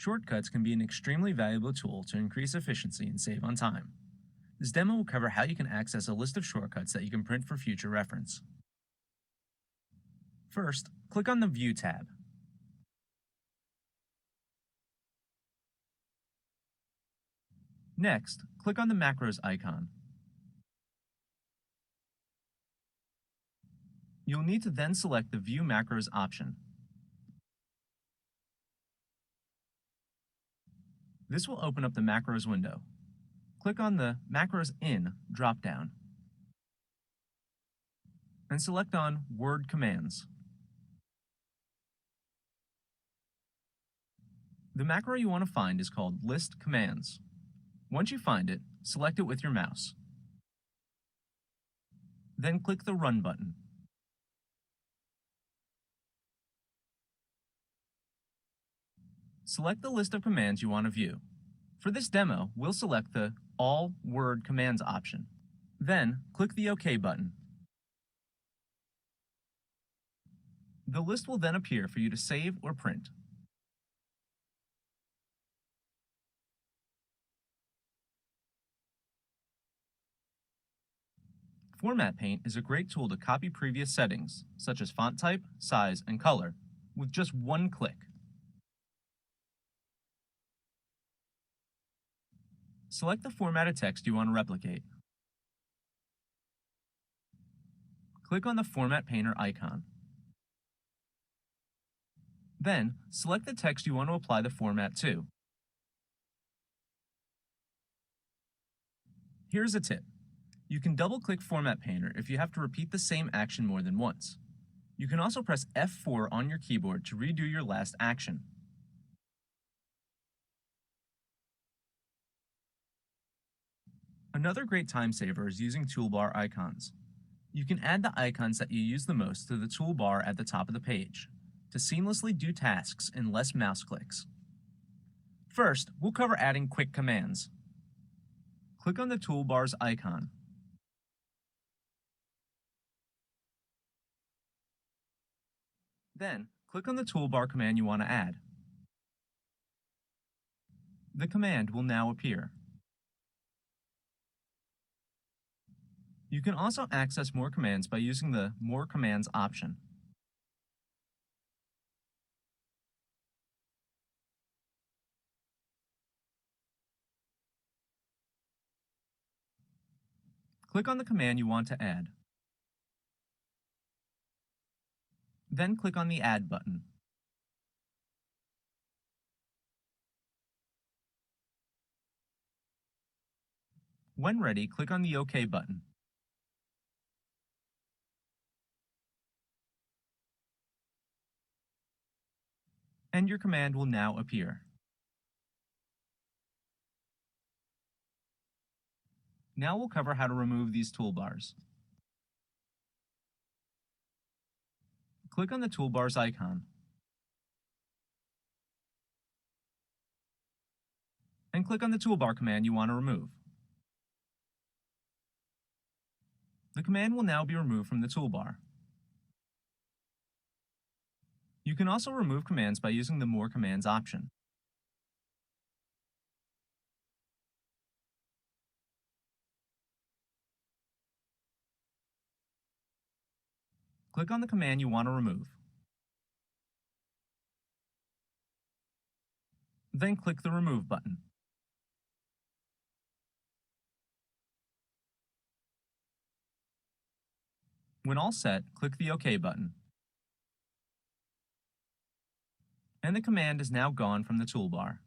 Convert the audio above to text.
Shortcuts can be an extremely valuable tool to increase efficiency and save on time. This demo will cover how you can access a list of shortcuts that you can print for future reference. First, click on the View tab. Next, click on the Macros icon. You'll need to then select the View Macros option. This will open up the Macros window. Click on the Macros In drop-down and select on Word Commands. The macro you want to find is called List Commands. Once you find it, select it with your mouse. Then click the Run button. Select the list of commands you want to view. For this demo, we'll select the All Word Commands option. Then, click the OK button. The list will then appear for you to save or print. Format Paint is a great tool to copy previous settings, such as font type, size, and color, with just one click. Select the formatted text you want to replicate. Click on the Format Painter icon. Then, select the text you want to apply the format to. Here's a tip. You can double-click Format Painter if you have to repeat the same action more than once. You can also press F4 on your keyboard to redo your last action. Another great time saver is using toolbar icons. You can add the icons that you use the most to the toolbar at the top of the page to seamlessly do tasks in less mouse clicks. First, we'll cover adding quick commands. Click on the toolbar's icon. Then, click on the toolbar command you want to add. The command will now appear. You can also access more commands by using the More Commands option. Click on the command you want to add. Then click on the Add button. When ready, click on the OK button. And your command will now appear. Now we'll cover how to remove these toolbars. Click on the toolbar's icon. And click on the toolbar command you want to remove. The command will now be removed from the toolbar. You can also remove commands by using the More Commands option. Click on the command you want to remove. Then click the Remove button. When all set, click the OK button. And the command is now gone from the toolbar.